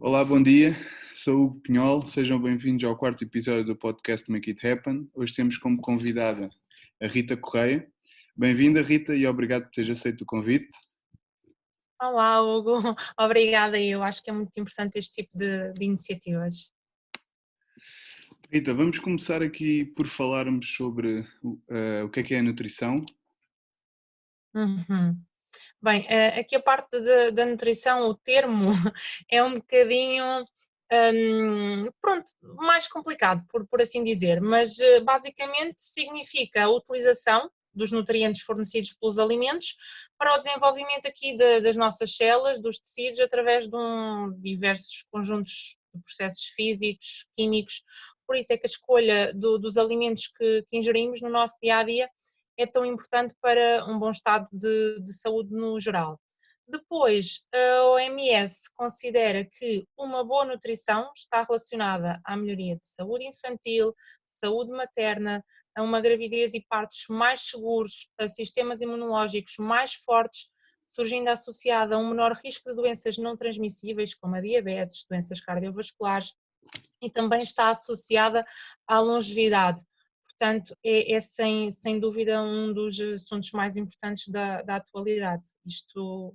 Olá, bom dia. Sou o Hugo Pinhol. Sejam bem-vindos ao quarto episódio do podcast Make It Happen. Hoje temos como convidada a Rita Correia. Bem-vinda, Rita, e obrigado por teres aceito o convite. Olá, Hugo. Obrigada. Eu acho que é muito importante este tipo de iniciativas. Rita, vamos começar aqui por falarmos sobre o que é a nutrição. Uhum. Bem, aqui a parte da nutrição, o termo é um bocadinho, pronto, mais complicado, por assim dizer, mas basicamente significa a utilização dos nutrientes fornecidos pelos alimentos para o desenvolvimento aqui das nossas células, dos tecidos, através de diversos conjuntos de processos físicos, químicos. Por isso é que a escolha dos alimentos que ingerimos no nosso dia a dia é tão importante para um bom estado de saúde no geral. Depois, a OMS considera que uma boa nutrição está relacionada à melhoria de saúde infantil, saúde materna, a uma gravidez e partos mais seguros, a sistemas imunológicos mais fortes, surgindo associada a um menor risco de doenças não transmissíveis, como a diabetes, doenças cardiovasculares, e também está associada à longevidade. Portanto, é sem dúvida um dos assuntos mais importantes da atualidade, isto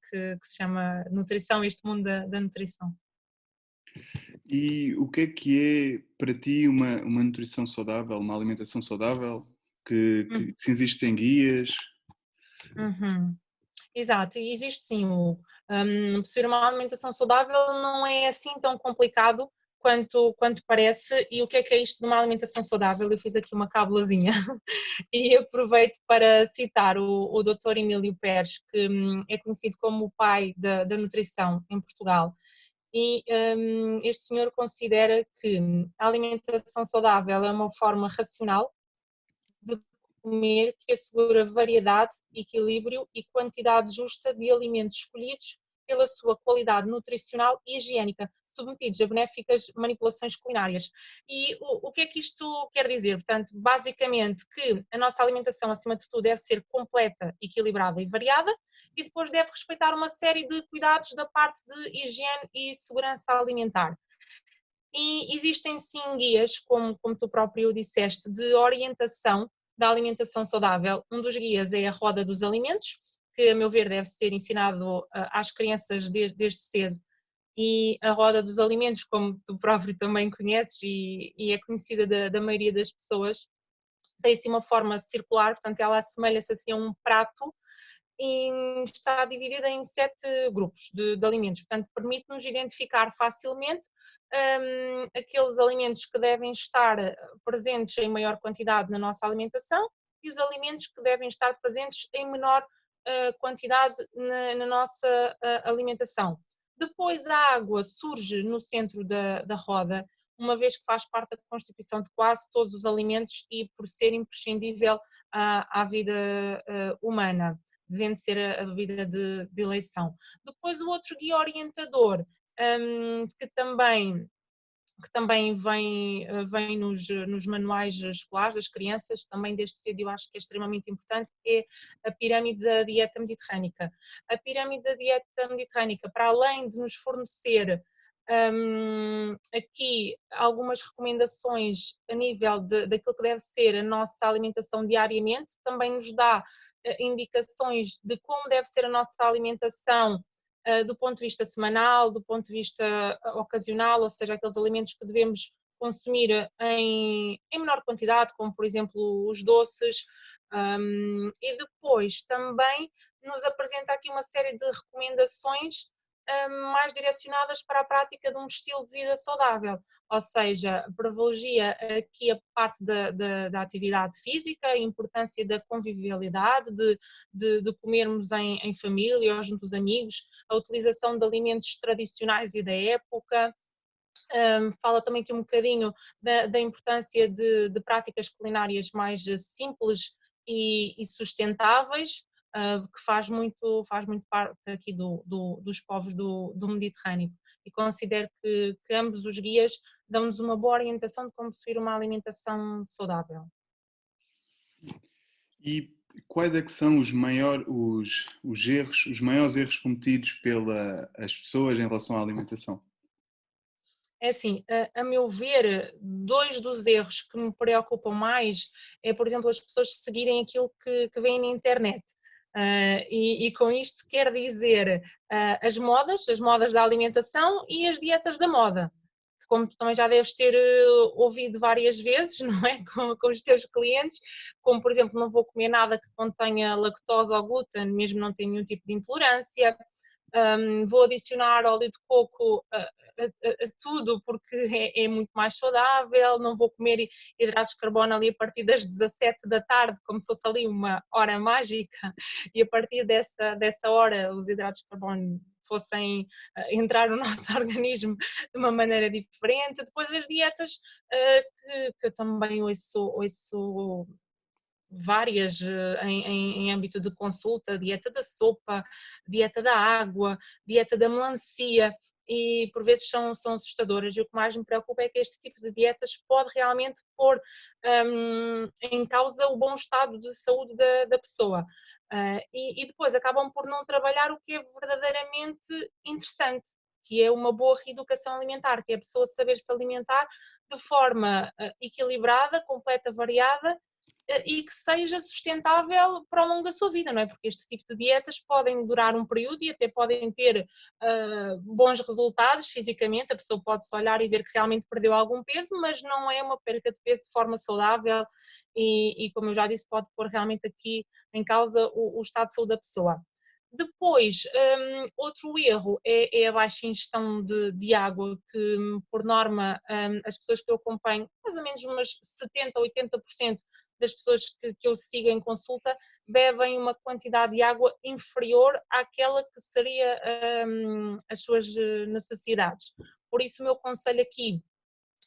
que se chama nutrição, este mundo da nutrição. E o que é para ti uma nutrição saudável, uma alimentação saudável? Que Uhum, se existem guias? uhum. Exato, e existe sim perceber uma alimentação saudável não é assim tão complicado quanto parece. E o que é isto de uma alimentação saudável? Eu fiz aqui uma cábulazinha e aproveito para citar o Dr. Emílio Peres, que é conhecido como o pai da nutrição em Portugal. E este senhor considera que a alimentação saudável é uma forma racional de comer que assegura variedade, equilíbrio e quantidade justa de alimentos escolhidos pela sua qualidade nutricional e higiênica, submetidos a benéficas manipulações culinárias. E o que é que isto quer dizer? Portanto, basicamente que a nossa alimentação, acima de tudo, deve ser completa, equilibrada e variada, e depois deve respeitar uma série de cuidados da parte de higiene e segurança alimentar. E existem sim guias, como tu próprio disseste, de orientação da alimentação saudável. Um dos guias é a Roda dos Alimentos, que a meu ver deve ser ensinado às crianças desde cedo. E a Roda dos Alimentos, como tu próprio também conheces e é conhecida da maioria das pessoas, tem assim uma forma circular, portanto ela assemelha-se assim a um prato e está dividida em 7 grupos de alimentos, portanto permite-nos identificar facilmente aqueles alimentos que devem estar presentes em maior quantidade na nossa alimentação e os alimentos que devem estar presentes em menor quantidade na nossa alimentação. Depois a água surge no centro da roda, uma vez que faz parte da constituição de quase todos os alimentos e por ser imprescindível à vida humana, devendo ser a bebida de eleição. Depois o outro guia orientador, que também vem nos manuais escolares das crianças, também desde cedo eu acho que é extremamente importante, é a pirâmide da dieta mediterrânica. A pirâmide da dieta mediterrânica, para além de nos fornecer aqui algumas recomendações a nível daquilo que deve ser a nossa alimentação diariamente, também nos dá indicações de como deve ser a nossa alimentação do ponto de vista semanal, do ponto de vista ocasional, ou seja, aqueles alimentos que devemos consumir em menor quantidade, como por exemplo os doces, e depois também nos apresenta aqui uma série de recomendações mais direcionadas para a prática de um estilo de vida saudável, ou seja, privilegia aqui a parte da atividade física, a importância da convivialidade, de comermos em família ou junto dos amigos, a utilização de alimentos tradicionais e da época. Fala também aqui um bocadinho da importância de práticas culinárias mais simples e sustentáveis, que faz muito parte aqui dos povos do Mediterrâneo. E considero que ambos os guias dão-nos uma boa orientação de como possuir uma alimentação saudável. E quais é que são os maiores erros cometidos pelas pessoas em relação à alimentação? É assim, a meu ver, dois dos erros que me preocupam mais é, por exemplo, as pessoas seguirem aquilo que vêm na internet. E com isto quer dizer as modas da alimentação e as dietas da moda, que como tu também já deves ter ouvido várias vezes, não é? Com os teus clientes, como por exemplo, não vou comer nada que contenha lactose ou glúten, mesmo não tenho nenhum tipo de intolerância. Vou adicionar óleo de coco a tudo porque é muito mais saudável, não vou comer hidratos de carbono ali a partir das 17 da tarde, como se fosse ali uma hora mágica, e a partir dessa hora os hidratos de carbono fossem entrar no nosso organismo de uma maneira diferente. Depois as dietas que eu também ouço várias em âmbito de consulta, dieta da sopa, dieta da água, dieta da melancia, e por vezes são assustadoras, e o que mais me preocupa é que este tipo de dietas pode realmente pôr em causa o bom estado de saúde da pessoa. E depois acabam por não trabalhar o que é verdadeiramente interessante, que é uma boa reeducação alimentar, que é a pessoa saber se alimentar de forma equilibrada, completa, variada, e que seja sustentável para o longo da sua vida, não é? Porque este tipo de dietas podem durar um período e até podem ter bons resultados fisicamente, a pessoa pode-se olhar e ver que realmente perdeu algum peso, mas não é uma perda de peso de forma saudável e como eu já disse, pode pôr realmente aqui em causa o estado de saúde da pessoa. Depois, outro erro é a baixa ingestão de água, que por norma as pessoas que eu acompanho, mais ou menos umas 70% a 80% das pessoas que eu sigo em consulta bebem uma quantidade de água inferior àquela que seria as suas necessidades. Por isso o meu conselho aqui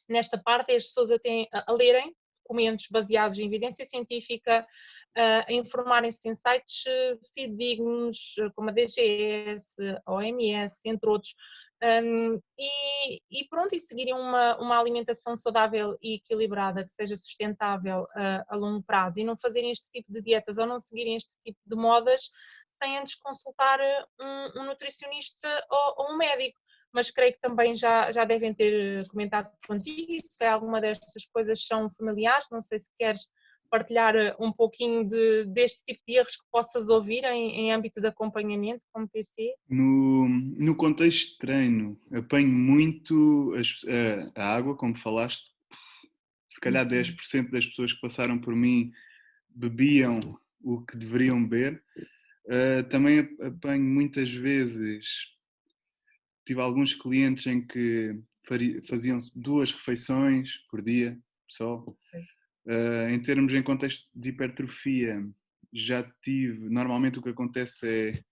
nesta parte é as pessoas a lerem documentos baseados em evidência científica, a informarem-se em sites fidedignos como a DGS, a OMS, entre outros, e pronto, e seguirem uma alimentação saudável e equilibrada que seja sustentável a longo prazo, e não fazerem este tipo de dietas ou não seguirem este tipo de modas sem antes consultar um nutricionista ou um médico. Mas creio que também já devem ter comentado contigo, e se alguma destas coisas são familiares, não sei se queres partilhar um pouquinho deste tipo de erros que possas ouvir em âmbito de acompanhamento como PT. No contexto de treino, apanho muito a água, como falaste, se calhar 10% das pessoas que passaram por mim bebiam o que deveriam beber. Também apanho muitas vezes, tive alguns clientes em que faziam 2 refeições por dia só. Em termos em contexto de hipertrofia, já tive, normalmente o que acontece é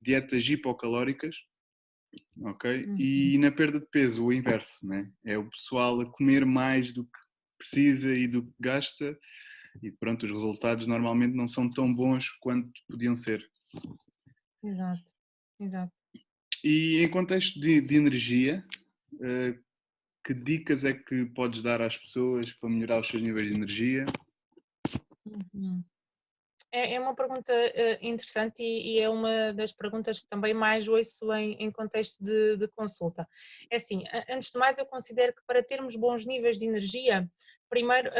dietas hipocalóricas, ok? E na perda de peso o inverso, né? É o pessoal a comer mais do que precisa e do que gasta, e pronto, os resultados normalmente não são tão bons quanto podiam ser. Exato, exato. E em contexto de energia, que dicas é que podes dar às pessoas para melhorar os seus níveis de energia? Uhum. É uma pergunta interessante e é uma das perguntas que também mais ouço em contexto de consulta. É assim, antes de mais eu considero que para termos bons níveis de energia, primeiro,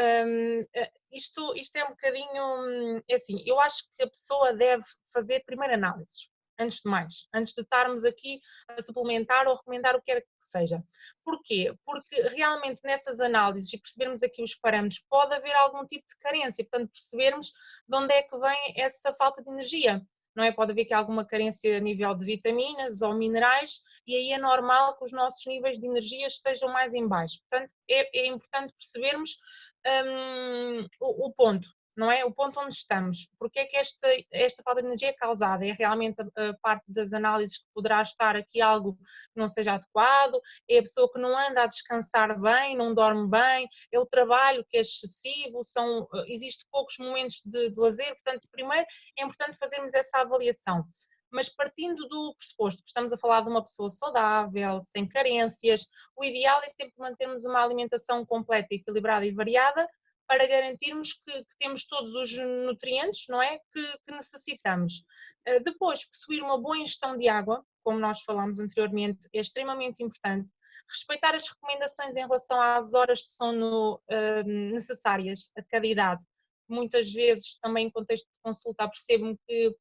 isto é um bocadinho, é assim, eu acho que a pessoa deve fazer primeiro análises, antes de mais, antes de estarmos aqui a suplementar ou recomendar o que quer que seja. Porquê? Porque realmente nessas análises e percebermos aqui os parâmetros, pode haver algum tipo de carência, portanto percebermos de onde é que vem essa falta de energia, não é? Pode haver aqui alguma carência a nível de vitaminas ou minerais e aí é normal que os nossos níveis de energia estejam mais em baixo. Portanto, é importante percebermos o ponto, não é? O ponto onde estamos. Porque é que esta falta de energia é causada? É realmente a parte das análises que poderá estar aqui algo que não seja adequado, é a pessoa que não anda a descansar bem, não dorme bem, é o trabalho que é excessivo, existe poucos momentos de lazer, portanto, primeiro é importante fazermos essa avaliação. Mas partindo do pressuposto que estamos a falar de uma pessoa saudável, sem carências, o ideal é sempre mantermos uma alimentação completa, equilibrada e variada para garantirmos que temos todos os nutrientes, não é, que necessitamos. Depois, possuir uma boa ingestão de água, como nós falámos anteriormente, é extremamente importante. Respeitar as recomendações em relação às horas de sono necessárias a cada idade. Muitas vezes, também em contexto de consulta, percebo-me que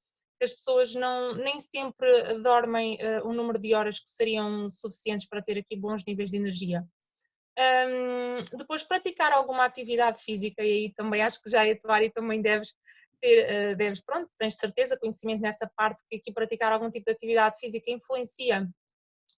as pessoas nem sempre dormem o número de horas que seriam suficientes para ter aqui bons níveis de energia. Depois, praticar alguma atividade física, e aí também acho que já é a tua área, também pronto, tens certeza, conhecimento nessa parte, que aqui praticar algum tipo de atividade física influencia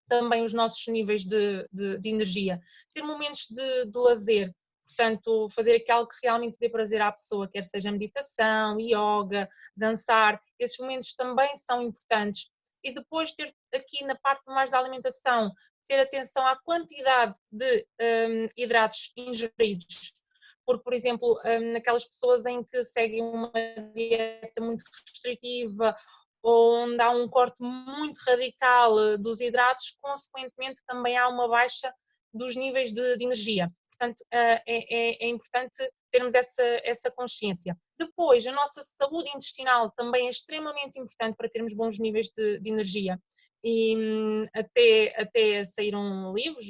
também os nossos níveis de energia. Ter momentos de lazer, portanto, fazer aquilo que realmente dê prazer à pessoa, quer seja meditação, yoga, dançar, esses momentos também são importantes. E depois ter aqui na parte mais da alimentação, ter atenção à quantidade de hidratos ingeridos, porque, por exemplo, naquelas pessoas em que seguem uma dieta muito restritiva, onde há um corte muito radical dos hidratos, consequentemente também há uma baixa dos níveis de energia. Portanto, é importante termos essa consciência. Depois, a nossa saúde intestinal também é extremamente importante para termos bons níveis de energia. E até saíram livros,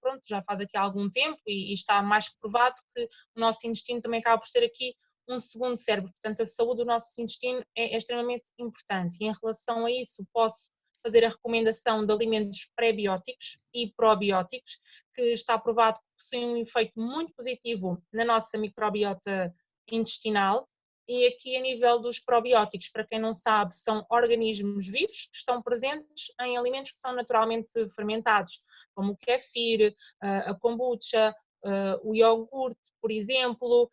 pronto, já faz aqui algum tempo, e está mais que provado que o nosso intestino também acaba por ser aqui um segundo cérebro. Portanto, a saúde do nosso intestino é extremamente importante, e em relação a isso posso fazer a recomendação de alimentos pré-bióticos e probióticos, que está provado que possuem um efeito muito positivo na nossa microbiota intestinal. E aqui, a nível dos probióticos, para quem não sabe, são organismos vivos que estão presentes em alimentos que são naturalmente fermentados, como o kéfir, a kombucha, o iogurte, por exemplo,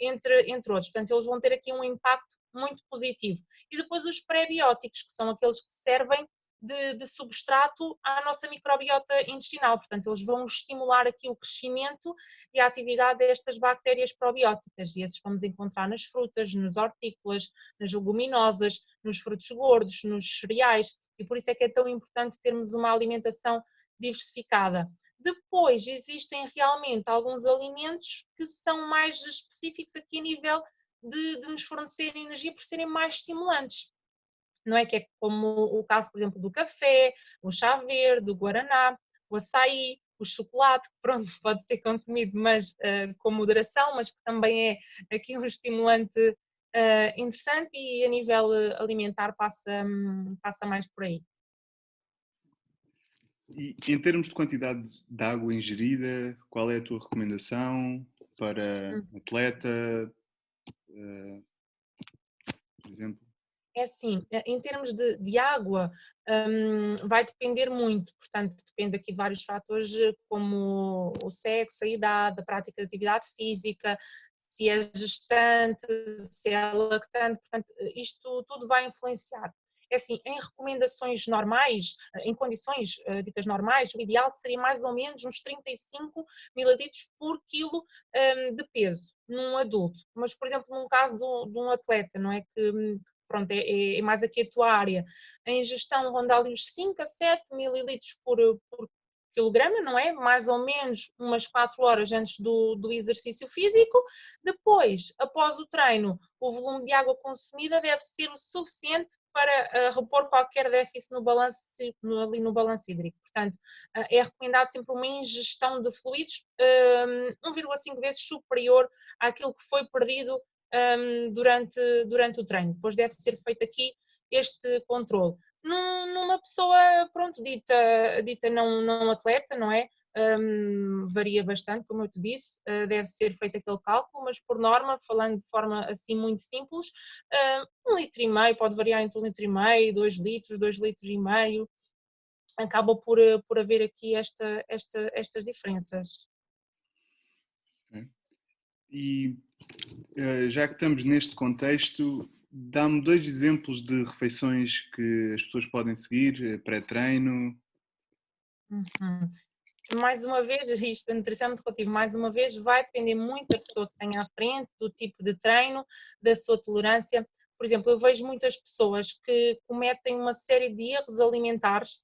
entre outros. Portanto, eles vão ter aqui um impacto muito positivo. E depois os pré-bióticos, que são aqueles que servem de substrato à nossa microbiota intestinal. Portanto, eles vão estimular aqui o crescimento e a atividade destas bactérias probióticas. E esses vamos encontrar nas frutas, nas hortícolas, nas leguminosas, nos frutos gordos, nos cereais. E por isso é que é tão importante termos uma alimentação diversificada. Depois, existem realmente alguns alimentos que são mais específicos aqui a nível de nos fornecerem energia por serem mais estimulantes. Não é? Que é como o caso, por exemplo, do café, o chá verde, o guaraná, o açaí, o chocolate, que pronto, pode ser consumido, mas com moderação, mas que também é aqui um estimulante interessante, e a nível alimentar passa mais por aí. E em termos de quantidade de água ingerida, qual é a tua recomendação para atleta, por exemplo? É assim, em termos de água, vai depender muito, portanto, depende aqui de vários fatores, como o sexo, a idade, a prática de atividade física, se é gestante, se é lactante, portanto, isto tudo vai influenciar. É assim, em recomendações normais, em condições ditas normais, o ideal seria mais ou menos uns 35 mililitros por quilo de peso num adulto. Mas, por exemplo, num caso de um atleta, não é, que pronto, é mais aqui a tua área, a ingestão ronda ali os 5 a 7 mililitros por quilograma, não é? Mais ou menos umas 4 horas antes do exercício físico. Depois, após o treino, o volume de água consumida deve ser o suficiente para repor qualquer déficit ali no balanço hídrico. Portanto, é recomendado sempre uma ingestão de fluidos 1,5 vezes superior àquilo que foi perdido durante o treino. Depois deve ser feito aqui este controle. Numa pessoa, pronto, dita não atleta, não é? Varia bastante, como eu te disse, deve ser feito aquele cálculo, mas por norma, falando de forma assim muito simples, 1,5 litro, pode variar entre 1,5 litro, 2 litros, 2,5 litros, acaba por haver aqui estas diferenças. E já que estamos neste contexto, dá-me 2 exemplos de refeições que as pessoas podem seguir, pré-treino. Uhum. Mais uma vez, isto da nutrição é muito relativo, mais uma vez vai depender muito da pessoa que tem à frente, do tipo de treino, da sua tolerância. Por exemplo, eu vejo muitas pessoas que cometem uma série de erros alimentares,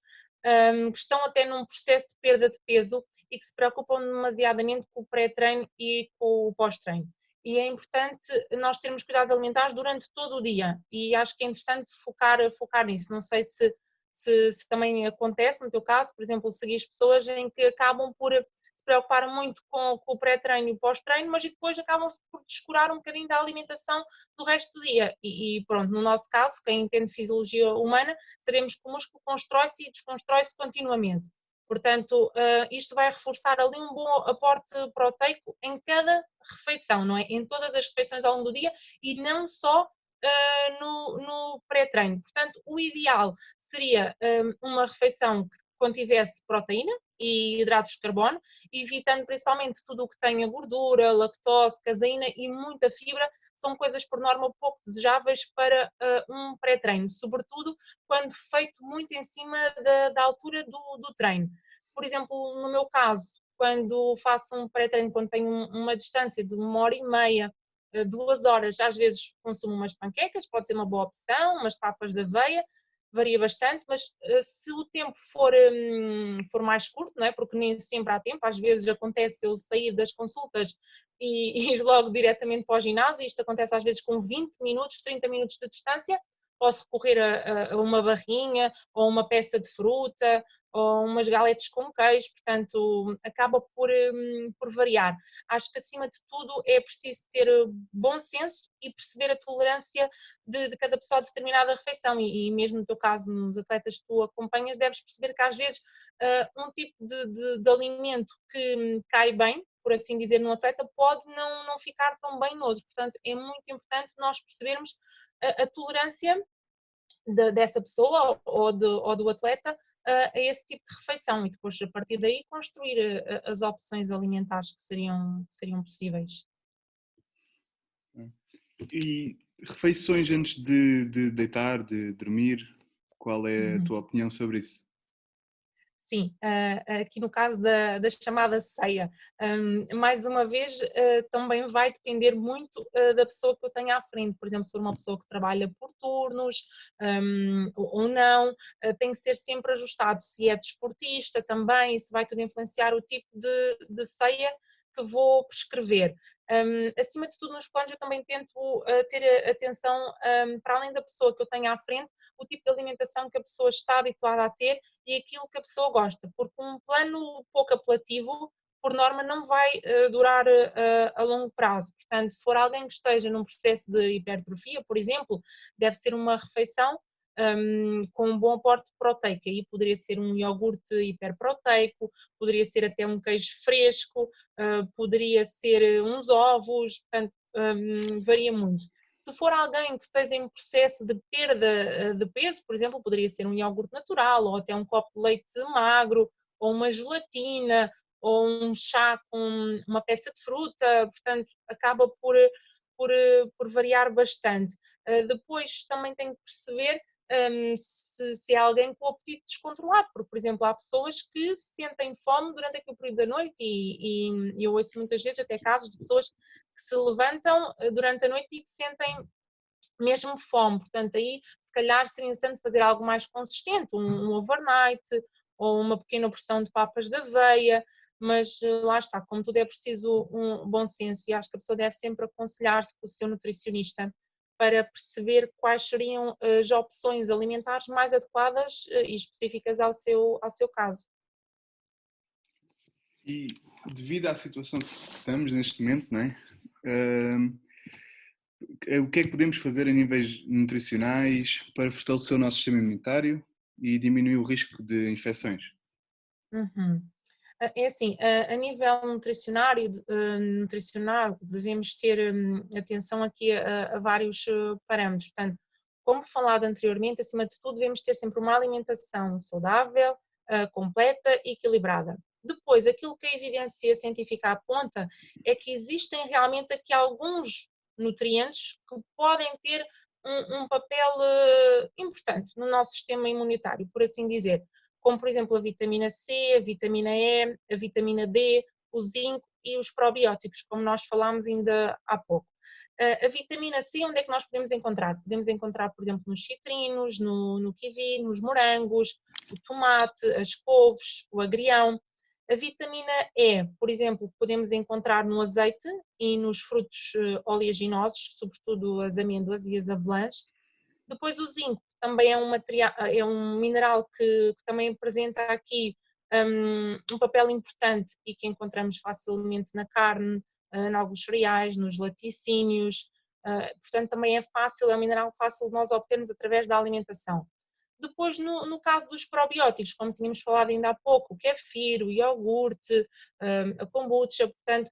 que estão até num processo de perda de peso e que se preocupam demasiadamente com o pré-treino e com o pós-treino. E é importante nós termos cuidados alimentares durante todo o dia, e acho que é interessante focar nisso. Não sei se se também acontece no teu caso, por exemplo, seguir pessoas em que acabam por se preocupar muito com o pré-treino e o pós-treino, mas depois acabam por descurar um bocadinho da alimentação do resto do dia. E pronto, no nosso caso, quem entende fisiologia humana, sabemos que o músculo constrói-se e desconstrói-se continuamente. Portanto, isto vai reforçar ali um bom aporte proteico em cada refeição, não é? Em todas as refeições ao longo do dia e não só no pré-treino. Portanto, o ideal seria uma refeição que contivesse proteína e hidratos de carbono, evitando principalmente tudo o que tenha gordura, lactose, caseína e muita fibra, são coisas por norma pouco desejáveis para um pré-treino, sobretudo quando feito muito em cima da altura do treino. Por exemplo, no meu caso, quando faço um pré-treino, quando tenho uma distância de 1h30, 2 horas, às vezes consumo umas panquecas, pode ser uma boa opção, umas papas de aveia, varia bastante, mas se o tempo for mais curto, não é? Porque nem sempre há tempo, às vezes acontece eu sair das consultas e ir logo diretamente para o ginásio, isto acontece às vezes com 20 minutos, 30 minutos de distância, posso recorrer a uma barrinha, ou uma peça de fruta, ou umas galetes com queijo, portanto acaba por variar. Acho que acima de tudo é preciso ter bom senso e perceber a tolerância de cada pessoa a determinada refeição e mesmo no teu caso, nos atletas que tu acompanhas, deves perceber que às vezes um tipo de alimento que cai bem, por assim dizer, num atleta, pode não ficar tão bem no outro. Portanto, é muito importante nós percebermos a tolerância dessa pessoa ou do atleta a esse tipo de refeição e depois, a partir daí, construir as opções alimentares que seriam possíveis. E refeições antes de deitar, de dormir, qual é a Uhum. tua opinião sobre isso? Sim, aqui no caso da chamada ceia, mais uma vez, também vai depender muito da pessoa que eu tenho à frente. Por exemplo, se for uma pessoa que trabalha por turnos ou não, tem que ser sempre ajustado. Se é desportista também, isso vai tudo influenciar o tipo de ceia que vou prescrever. Acima de tudo, nos planos, eu também tento ter atenção, para além da pessoa que eu tenho à frente, o tipo de alimentação que a pessoa está habituada a ter e aquilo que a pessoa gosta, porque um plano pouco apelativo, por norma, não vai durar a longo prazo. Portanto, se for alguém que esteja num processo de hipertrofia, por exemplo, deve ser uma refeição com um bom aporte proteico. Aí poderia ser um iogurte hiperproteico, poderia ser até um queijo fresco, poderia ser uns ovos, portanto, varia muito. Se for alguém que esteja em processo de perda de peso, por exemplo, poderia ser um iogurte natural, ou até um copo de leite magro, ou uma gelatina, ou um chá com uma peça de fruta, portanto, acaba por variar bastante. Depois também tem que perceber se é alguém com o apetite descontrolado, porque, por exemplo, há pessoas que sentem fome durante aquele período da noite e eu ouço muitas vezes até casos de pessoas que se levantam durante a noite e que sentem mesmo fome, portanto aí se calhar seria interessante fazer algo mais consistente, um overnight ou uma pequena porção de papas de aveia, mas lá está, como tudo é preciso um bom senso e acho que a pessoa deve sempre aconselhar-se com o seu nutricionista para perceber quais seriam as opções alimentares mais adequadas e específicas ao seu caso. E devido à situação que estamos neste momento, não é? O que é que podemos fazer a níveis nutricionais para fortalecer o nosso sistema imunitário e diminuir o risco de infecções? Uhum. É assim, a nível nutricional, devemos ter atenção aqui a vários parâmetros. Portanto, como falado anteriormente, acima de tudo, devemos ter sempre uma alimentação saudável, completa e equilibrada. Depois, aquilo que a evidência científica aponta é que existem realmente aqui alguns nutrientes que podem ter um papel importante no nosso sistema imunitário, por assim dizer, como por exemplo a vitamina C, a vitamina E, a vitamina D, o zinco e os probióticos, como nós falámos ainda há pouco. A vitamina C, onde é que nós podemos encontrar? Podemos encontrar, por exemplo, nos citrinos, no kiwi, nos morangos, o tomate, as couves, o agrião. A vitamina E, por exemplo, podemos encontrar no azeite e nos frutos oleaginosos, sobretudo as amêndoas e as avelãs. Depois o zinco também é é um mineral que também apresenta aqui um papel importante e que encontramos facilmente na carne, em alguns cereais, nos laticínios, portanto também é fácil, é um mineral fácil de nós obtermos através da alimentação. Depois, no caso dos probióticos, como tínhamos falado ainda há pouco, o kefir, o iogurte, a kombucha, portanto,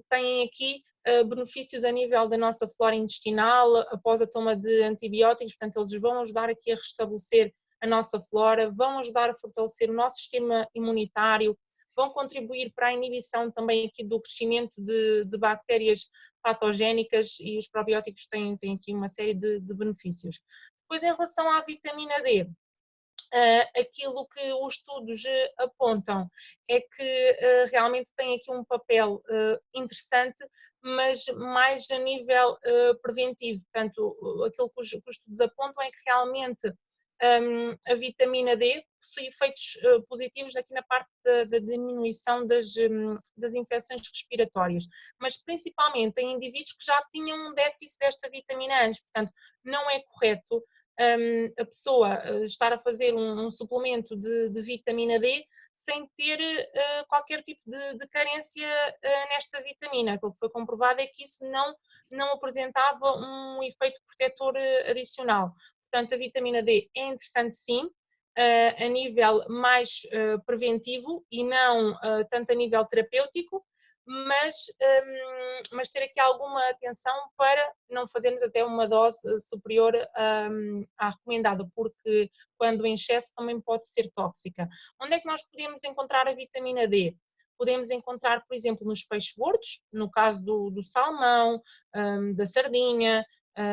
têm aqui benefícios a nível da nossa flora intestinal após a toma de antibióticos, portanto, eles vão ajudar aqui a restabelecer a nossa flora, vão ajudar a fortalecer o nosso sistema imunitário, vão contribuir para a inibição também aqui do crescimento de bactérias patogénicas e os probióticos têm aqui uma série de benefícios. Depois, em relação à vitamina D, aquilo que os estudos apontam é que realmente tem aqui um papel interessante, mas mais a nível preventivo. Portanto, aquilo que os estudos apontam é que realmente a vitamina D possui efeitos positivos aqui na parte da diminuição das infecções respiratórias, mas principalmente em indivíduos que já tinham um déficit desta vitamina antes. Portanto, não é correto a pessoa estar a fazer um suplemento de vitamina D sem ter qualquer tipo de carência nesta vitamina. Aquilo que foi comprovado é que isso não apresentava um efeito protetor adicional. Portanto, a vitamina D é interessante sim, a nível mais preventivo e não tanto a nível terapêutico, mas ter aqui alguma atenção para não fazermos até uma dose superior à recomendada, porque quando em excesso também pode ser tóxica. Onde é que nós podemos encontrar a vitamina D? Podemos encontrar, por exemplo, nos peixes gordos, no caso do salmão, da sardinha,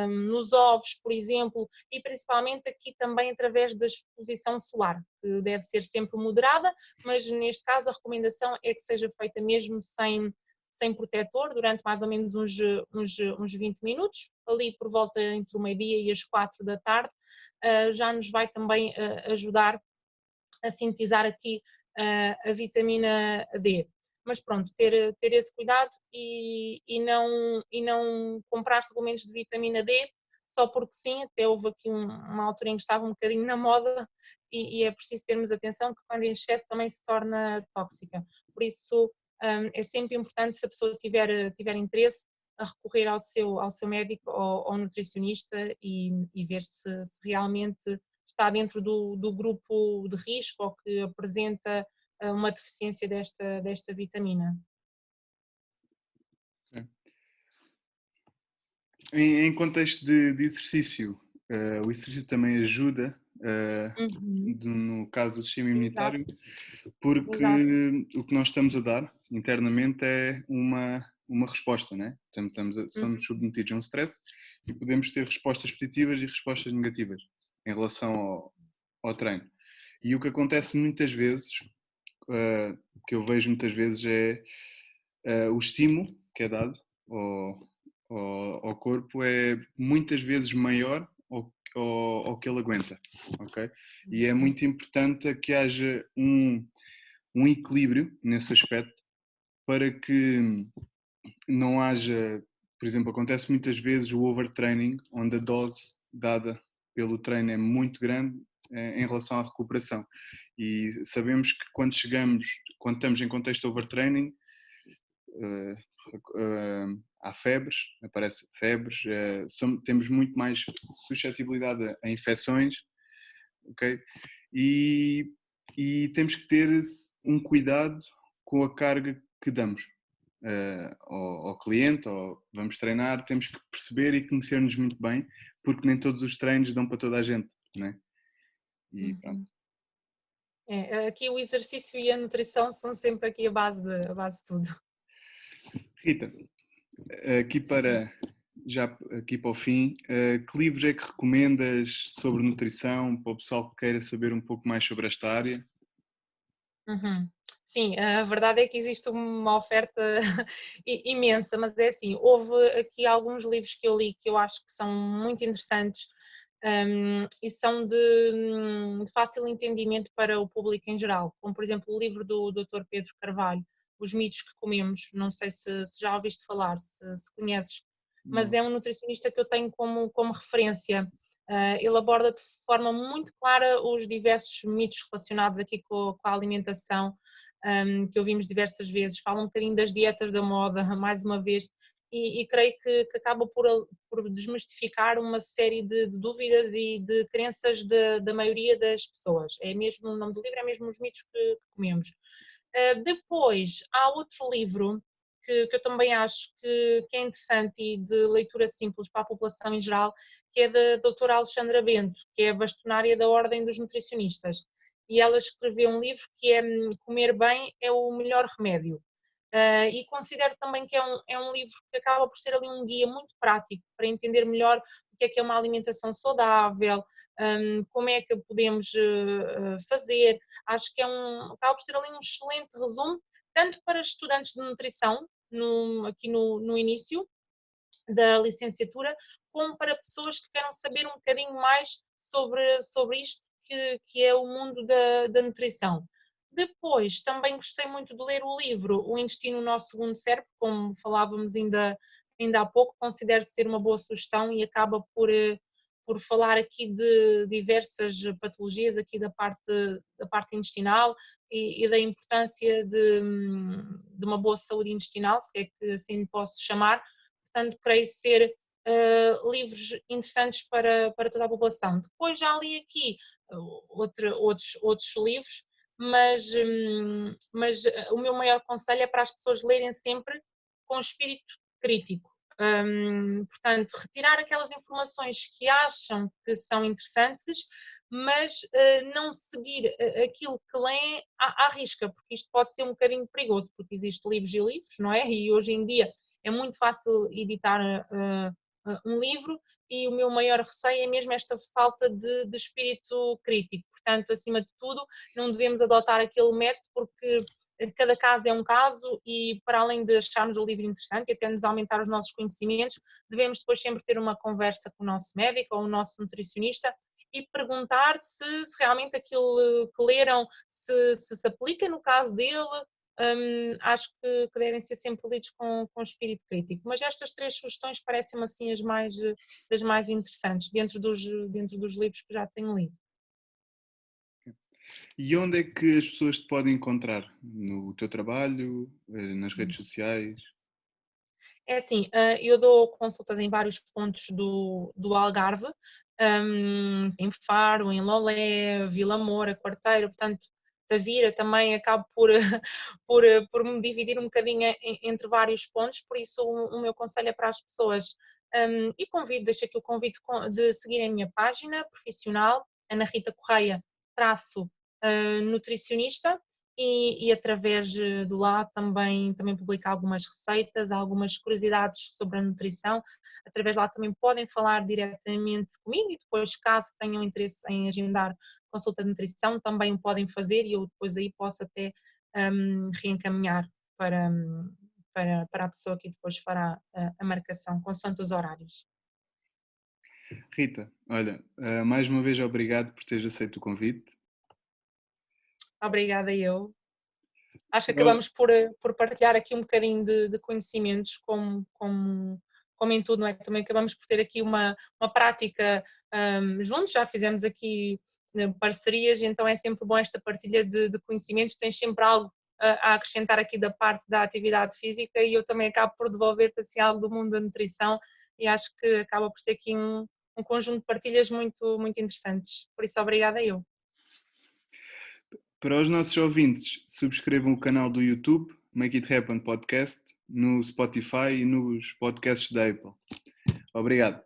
nos ovos, por exemplo, e principalmente aqui também através da exposição solar, que deve ser sempre moderada, mas neste caso a recomendação é que seja feita mesmo sem protetor, durante mais ou menos uns 20 minutos, ali por volta entre o meio-dia e as 4 da tarde, já nos vai também ajudar a sintetizar aqui a vitamina D. Mas pronto, ter esse cuidado e não comprar suplementos de vitamina D só porque sim, até houve aqui uma altura em que estava um bocadinho na moda e é preciso termos atenção que quando em excesso também se torna tóxica. Por isso é sempre importante, se a pessoa tiver interesse, a recorrer ao seu médico ou ao nutricionista e ver se realmente está dentro do grupo de risco ou que apresenta uma deficiência desta vitamina. Em contexto de exercício, o exercício também ajuda, Uhum. no caso do sistema Exato, imunitário, porque exato. o que nós estamos a dar internamente é uma resposta, né? Somos Uhum. submetidos a um stress e podemos ter respostas positivas e respostas negativas em relação ao treino. E o que acontece muitas vezes, que eu vejo muitas vezes, é o estímulo que é dado ao corpo é muitas vezes maior ao que ele aguenta, ok? E é muito importante que haja um equilíbrio nesse aspecto para que não haja, por exemplo, acontece muitas vezes o overtraining, onde a dose dada pelo treino é muito grande em relação à recuperação. E sabemos que quando estamos em contexto de overtraining, há febres, aparecem febres, temos muito mais suscetibilidade a infecções, ok? E temos que ter um cuidado com a carga que damos ao cliente, ou vamos treinar, temos que perceber e conhecer-nos muito bem, porque nem todos os treinos dão para toda a gente, né? E pronto. Uhum. Aqui o exercício e a nutrição são sempre aqui a base de tudo. Rita, aqui Sim. já aqui para o fim, que livros é que recomendas sobre nutrição para o pessoal que queira saber um pouco mais sobre esta área? Uhum. Sim, a verdade é que existe uma oferta imensa, mas é assim, houve aqui alguns livros que eu li que eu acho que são muito interessantes, e são de fácil entendimento para o público em geral, como por exemplo o livro do Dr. Pedro Carvalho, Os Mitos que Comemos, não sei se já ouviste falar, se conheces, mas Não. é um nutricionista que eu tenho como referência. Ele aborda de forma muito clara os diversos mitos relacionados aqui com a alimentação, que ouvimos diversas vezes. Fala um bocadinho das dietas da moda, mais uma vez, e creio que acaba por desmistificar uma série de dúvidas e de crenças da maioria das pessoas. É mesmo, o nome do livro é mesmo Os Mitos que Comemos. Depois, há outro livro que eu também acho que é interessante e de leitura simples para a população em geral, que é da doutora Alexandra Bento, que é a bastonária da Ordem dos Nutricionistas. E ela escreveu um livro que é Comer Bem é o Melhor Remédio. E considero também que é um livro que acaba por ser ali um guia muito prático para entender melhor o que é uma alimentação saudável, como é que podemos fazer. Acho que acaba por ser ali um excelente resumo, tanto para estudantes de nutrição, aqui no início da licenciatura, como para pessoas que queiram saber um bocadinho mais sobre isto que é o mundo da nutrição. Depois, também gostei muito de ler o livro O Intestino, Nosso Segundo Cérebro, como falávamos ainda há pouco, considero ser uma boa sugestão e acaba por falar aqui de diversas patologias aqui da parte intestinal e da importância de uma boa saúde intestinal, se é que assim posso chamar. Portanto, creio ser livros interessantes para toda a população. Depois já li aqui outros livros, mas o meu maior conselho é para as pessoas lerem sempre com espírito crítico. Portanto, retirar aquelas informações que acham que são interessantes, mas não seguir aquilo que leem à risca, porque isto pode ser um bocadinho perigoso, porque existem livros e livros, não é? E hoje em dia é muito fácil editar um livro e o meu maior receio é mesmo esta falta de espírito crítico. Portanto, acima de tudo, não devemos adotar aquele método porque cada caso é um caso e para além de acharmos o livro interessante e até nos aumentar os nossos conhecimentos, devemos depois sempre ter uma conversa com o nosso médico ou o nosso nutricionista e perguntar se realmente aquilo que leram se aplica no caso dele. Acho que devem ser sempre lidos com espírito crítico. Mas estas 3 sugestões parecem-me assim das mais interessantes dentro dos livros que já tenho lido. E onde é que as pessoas te podem encontrar? No teu trabalho, nas redes sociais? É assim, eu dou consultas em vários pontos do Algarve, em Faro, em Lolé, Vila Moura, Quarteira, portanto, Tavira também acabo por me dividir um bocadinho entre vários pontos, por isso o meu conselho é para as pessoas, e deixo aqui o convite de seguirem a minha página profissional, Ana Rita Correia, nutricionista, e através de lá também publicar algumas receitas, algumas curiosidades sobre a nutrição. Através de lá também podem falar diretamente comigo e depois, caso tenham interesse em agendar consulta de nutrição, também o podem fazer e eu depois aí posso até reencaminhar para a pessoa que depois fará a marcação, consoante os horários. Rita, olha, mais uma vez obrigado por teres aceito o convite. Obrigada eu. Acho que acabamos por partilhar aqui um bocadinho de conhecimentos, como em tudo, não é? Também acabamos por ter aqui uma prática juntos, já fizemos aqui parcerias, então é sempre bom esta partilha de conhecimentos, tens sempre algo a acrescentar aqui da parte da atividade física e eu também acabo por devolver-te assim algo do mundo da nutrição e acho que acaba por ser aqui um conjunto de partilhas muito, muito interessantes. Por isso, obrigada eu. Para os nossos ouvintes, subscrevam o canal do YouTube, Make It Happen Podcast, no Spotify e nos podcasts da Apple. Obrigado.